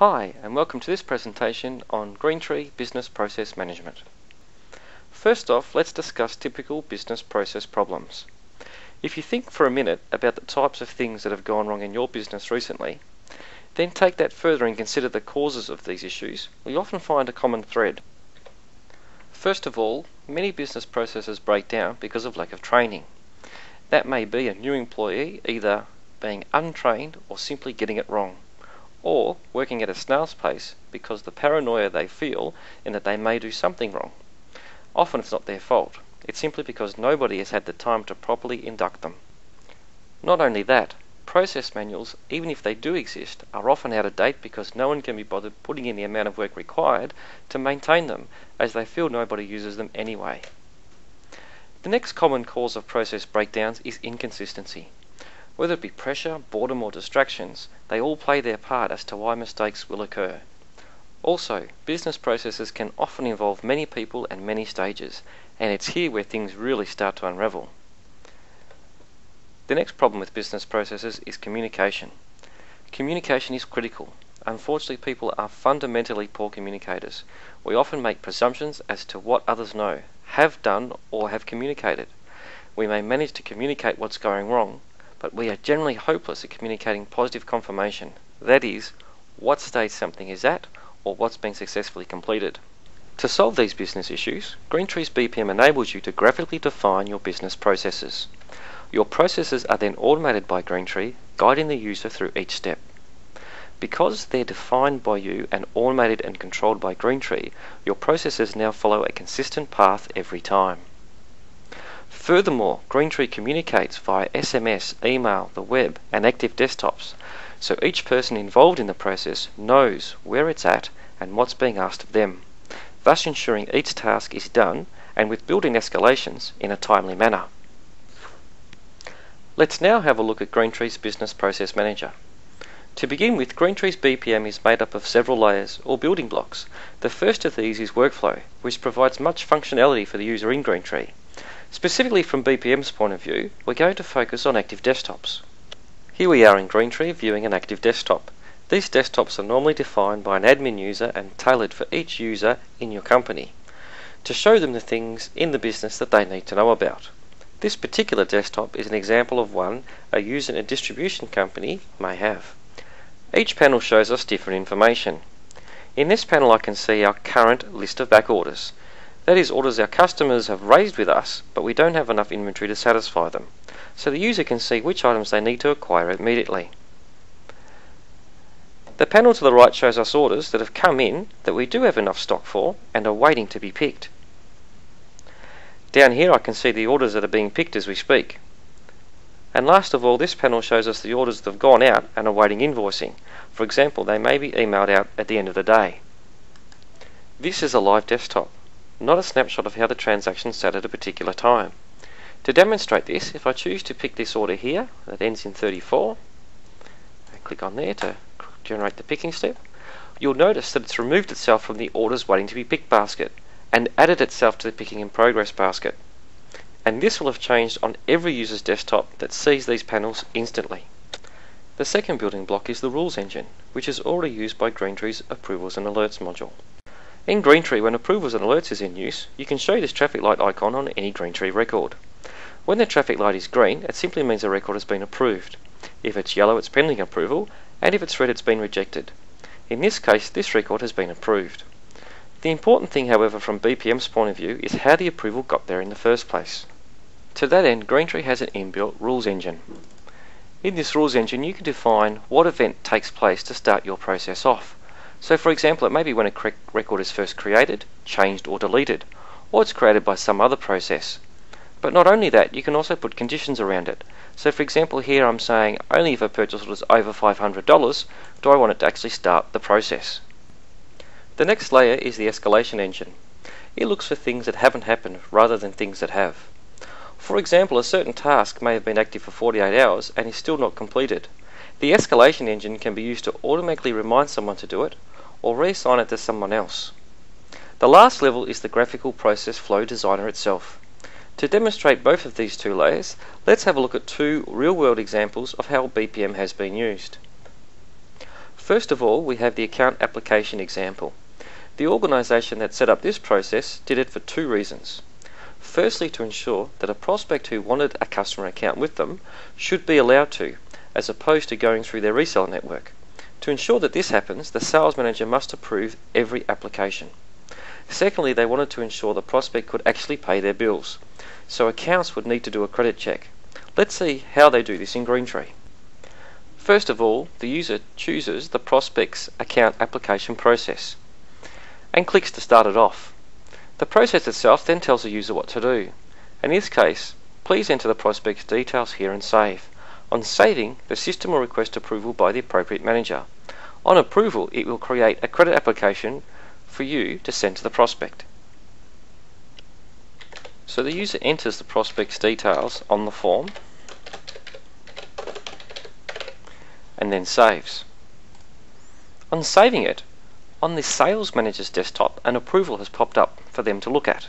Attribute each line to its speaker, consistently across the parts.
Speaker 1: Hi, and welcome to this presentation on Greentree Business Process Management. First off, let's discuss typical business process problems. If you think for a minute about the types of things that have gone wrong in your business recently, then take that further and consider the causes of these issues, we often find a common thread. First of all, many business processes break down because of lack of training. That may be a new employee either being untrained or simply getting it wrong, or working at a snail's pace because the paranoia they feel in that they may do something wrong. Often it's not their fault, it's simply because nobody has had the time to properly induct them. Not only that, process manuals, even if they do exist, are often out of date because no one can be bothered putting in the amount of work required to maintain them, as they feel nobody uses them anyway. The next common cause of process breakdowns is inconsistency. Whether it be pressure, boredom or distractions, they all play their part as to why mistakes will occur. Also, business processes can often involve many people and many stages, and it's here where things really start to unravel. The next problem with business processes is communication. Communication is critical. Unfortunately, people are fundamentally poor communicators. We often make presumptions as to what others know, have done or have communicated. We may manage to communicate what's going wrong, but we are generally hopeless at communicating positive confirmation, that is, what stage something is at or what's been successfully completed. To solve these business issues, Greentree's BPM enables you to graphically define your business processes. Your processes are then automated by Greentree, guiding the user through each step. Because they're defined by you and automated and controlled by Greentree, your processes now follow a consistent path every time. Furthermore, Greentree communicates via SMS, email, the web, and active desktops, so each person involved in the process knows where it's at and what's being asked of them, thus ensuring each task is done, and with built-in escalations, in a timely manner. Let's now have a look at Greentree's Business Process Manager. To begin with, Greentree's BPM is made up of several layers, or building blocks. The first of these is Workflow, which provides much functionality for the user in Greentree. Specifically from BPM's point of view, we're going to focus on active desktops. Here we are in Greentree viewing an active desktop. These desktops are normally defined by an admin user and tailored for each user in your company, to show them the things in the business that they need to know about. This particular desktop is an example of one a user in a distribution company may have. Each panel shows us different information. In this panel I can see our current list of back orders. That is, orders our customers have raised with us, but we don't have enough inventory to satisfy them. So the user can see which items they need to acquire immediately. The panel to the right shows us orders that have come in that we do have enough stock for and are waiting to be picked. Down here I can see the orders that are being picked as we speak. And last of all, this panel shows us the orders that have gone out and are waiting invoicing. For example, they may be emailed out at the end of the day. This is a live desktop, not a snapshot of how the transaction sat at a particular time. To demonstrate this, if I choose to pick this order here that ends in 34, and click on there to generate the picking step, you'll notice that it's removed itself from the orders waiting to be picked basket and added itself to the picking in progress basket. And this will have changed on every user's desktop that sees these panels instantly. The second building block is the rules engine, which is already used by Greentree's Approvals and Alerts module. In Greentree, when Approvals and Alerts is in use, you can show this traffic light icon on any Greentree record. When the traffic light is green, it simply means the record has been approved. If it's yellow, it's pending approval, and if it's red, it's been rejected. In this case, this record has been approved. The important thing, however, from BPM's point of view is how the approval got there in the first place. To that end, Greentree has an inbuilt rules engine. In this rules engine, you can define what event takes place to start your process off. So for example, it may be when a record is first created, changed or deleted, or it's created by some other process. But not only that, you can also put conditions around it. So for example, here I'm saying only if a purchase order is over $500 do I want it to actually start the process. The next layer is the escalation engine. It looks for things that haven't happened rather than things that have. For example, a certain task may have been active for 48 hours and is still not completed. The escalation engine can be used to automatically remind someone to do it, or reassign it to someone else. The last level is the graphical process flow designer itself. To demonstrate both of these two layers, let's have a look at two real-world examples of how BPM has been used. First of all, we have the account application example. The organisation that set up this process did it for two reasons. Firstly, to ensure that a prospect who wanted a customer account with them should be allowed to, as opposed to going through their reseller network. To ensure that this happens, the sales manager must approve every application. Secondly, they wanted to ensure the prospect could actually pay their bills, so accounts would need to do a credit check. Let's see how they do this in Greentree. First of all, the user chooses the prospect's account application process and clicks to start it off. The process itself then tells the user what to do. In this case, please enter the prospect's details here and save. On saving, the system will request approval by the appropriate manager. On approval, it will create a credit application for you to send to the prospect. So the user enters the prospect's details on the form and then saves. On saving it, on the sales manager's desktop, an approval has popped up for them to look at.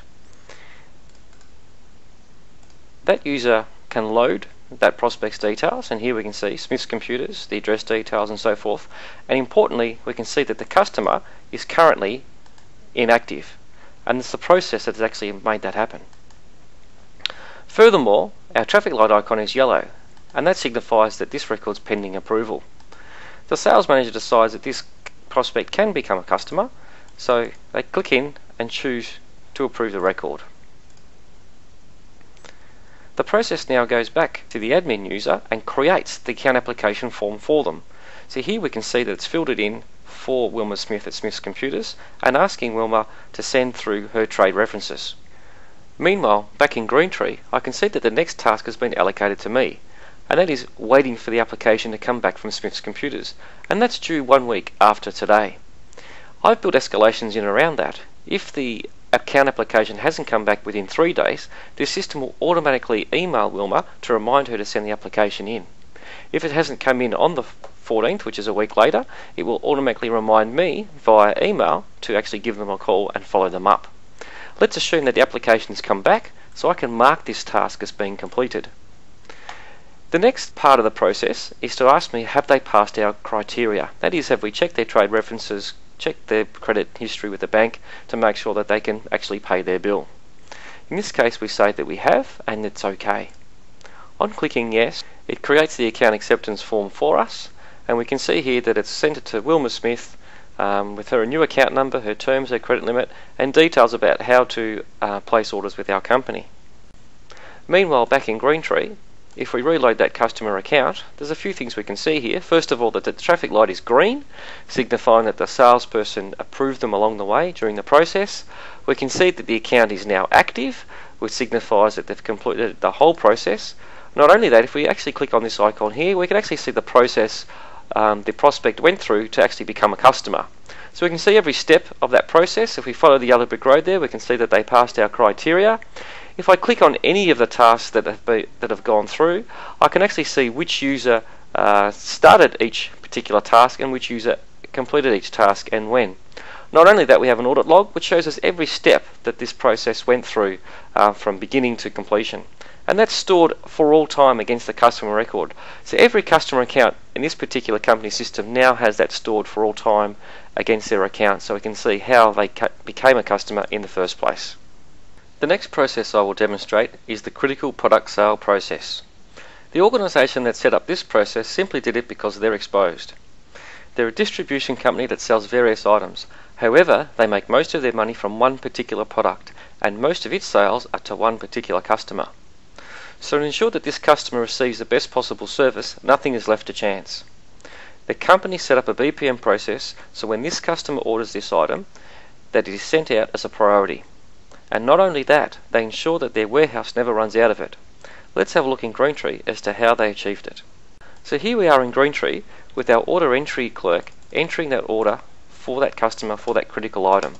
Speaker 1: That user can load that prospect's details, and here we can see Smith's Computers, the address details and so forth, and importantly we can see that the customer is currently inactive, and it's the process that has actually made that happen. Furthermore, our traffic light icon is yellow, and that signifies that this record's pending approval. The sales manager decides that this prospect can become a customer, so they click in and choose to approve the record. The process now goes back to the admin user and creates the account application form for them. So here we can see that it's filled it in for Wilma Smith at Smith's Computers and asking Wilma to send through her trade references. Meanwhile, back in Greentree, I can see that the next task has been allocated to me, and that is waiting for the application to come back from Smith's Computers, and that's due 1 week after today. I've built escalations in around that. If the account application hasn't come back within 3 days, the system will automatically email Wilma to remind her to send the application in. If it hasn't come in on the 14th, which is a week later, it will automatically remind me via email to actually give them a call and follow them up. Let's assume that the application's come back, so I can mark this task as being completed. The next part of the process is to ask me, have they passed our criteria? That is, have we checked their trade references, checked their credit history with the bank to make sure that they can actually pay their bill. In this case, we say that we have, and it's okay. On clicking yes, it creates the account acceptance form for us, and we can see here that it's sent it to Wilma Smith with her new account number, her terms, her credit limit, and details about how to place orders with our company. Meanwhile, back in Greentree, if we reload that customer account, there's a few things we can see here. First of all, that the traffic light is green, signifying that the salesperson approved them along the way during the process. We can see that the account is now active, which signifies that they've completed the whole process. Not only that, if we actually click on this icon here, we can actually see the process the prospect went through to actually become a customer. So we can see every step of that process. If we follow the yellow brick road there, we can see that they passed our criteria. If I click on any of the tasks that have gone through, I can actually see which user started each particular task and which user completed each task and when. Not only that, we have an audit log which shows us every step that this process went through from beginning to completion. And that's stored for all time against the customer record. So every customer account in this particular company system now has that stored for all time against their account, so we can see how they became a customer in the first place. The next process I will demonstrate is the critical product sale process. The organisation that set up this process simply did it because they're exposed. They're a distribution company that sells various items. However, they make most of their money from one particular product, and most of its sales are to one particular customer. So to ensure that this customer receives the best possible service, nothing is left to chance. The company set up a BPM process so when this customer orders this item, that it is sent out as a priority. And not only that, they ensure that their warehouse never runs out of it. Let's have a look in Greentree as to how they achieved it. So here we are in Greentree with our order entry clerk entering that order for that customer for that critical item.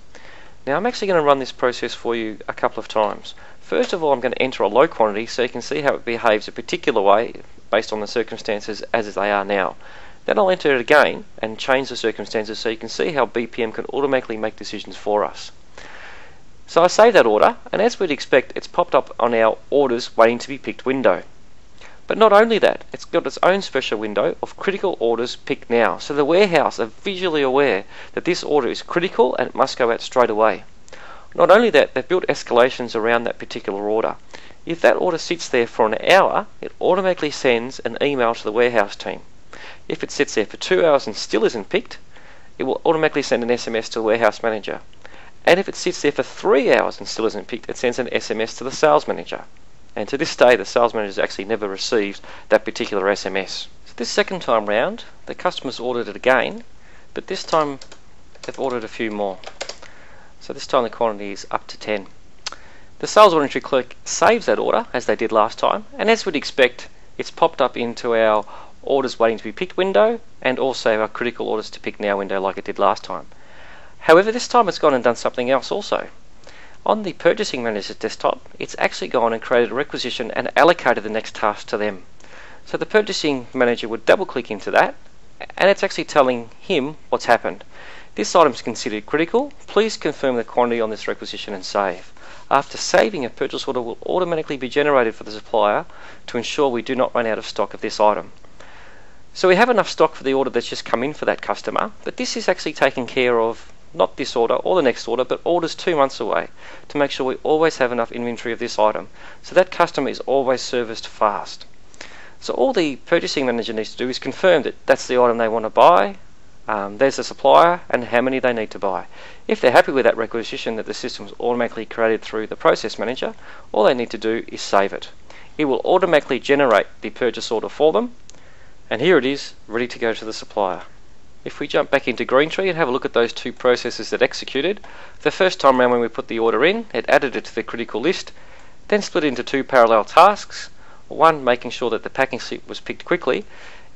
Speaker 1: Now I'm actually going to run this process for you a couple of times. First of all, I'm going to enter a low quantity so you can see how it behaves a particular way based on the circumstances as they are now. Then I'll enter it again and change the circumstances so you can see how BPM can automatically make decisions for us. So I save that order, and as we'd expect, it's popped up on our orders waiting to be picked window. But not only that, it's got its own special window of critical orders picked now. So the warehouse are visually aware that this order is critical and it must go out straight away. Not only that, they've built escalations around that particular order. If that order sits there for an hour, it automatically sends an email to the warehouse team. If it sits there for 2 hours and still isn't picked, it will automatically send an SMS to the warehouse manager. And if it sits there for 3 hours and still isn't picked, it sends an SMS to the sales manager. And to this day, the sales manager has actually never received that particular SMS. So this second time round, the customer's ordered it again, but this time they've ordered a few more. So this time the quantity is up to 10. The sales order entry clerk saves that order, as they did last time, and as we'd expect, it's popped up into our orders waiting to be picked window, and also our critical orders to pick now window like it did last time. However, this time it's gone and done something else also. On the purchasing manager's desktop, it's actually gone and created a requisition and allocated the next task to them. So the purchasing manager would double click into that, and it's actually telling him what's happened. This item is considered critical. Please confirm the quantity on this requisition and save. After saving, a purchase order will automatically be generated for the supplier to ensure we do not run out of stock of this item. So we have enough stock for the order that's just come in for that customer, but this is actually taking care of not this order or the next order, but orders 2 months away, to make sure we always have enough inventory of this item, so that customer is always serviced fast. So all the purchasing manager needs to do is confirm that that's the item they want to buy, there's the supplier, and how many they need to buy. If they're happy with that requisition that the system is automatically created through the process manager, all they need to do is save it. It will automatically generate the purchase order for them, and here it is, ready to go to the supplier. If we jump back into Greentree and have a look at those 2 processes that executed, the first time around when we put the order in, it added it to the critical list, then split it into 2 parallel tasks, one making sure that the packing slip was picked quickly,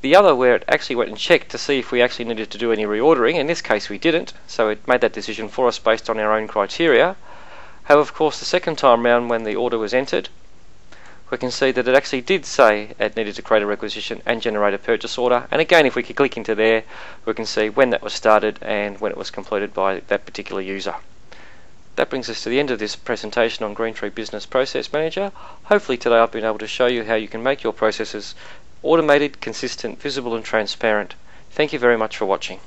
Speaker 1: the other where it actually went and checked to see if we actually needed to do any reordering. In this case we didn't, so it made that decision for us based on our own criteria. However, of course, the second time round when the order was entered, we can see that it actually did say it needed to create a requisition and generate a purchase order. And again, if we could click into there, we can see when that was started and when it was completed by that particular user. That brings us to the end of this presentation on Greentree Business Process Manager. Hopefully today I've been able to show you how you can make your processes automated, consistent, visible and transparent. Thank you very much for watching.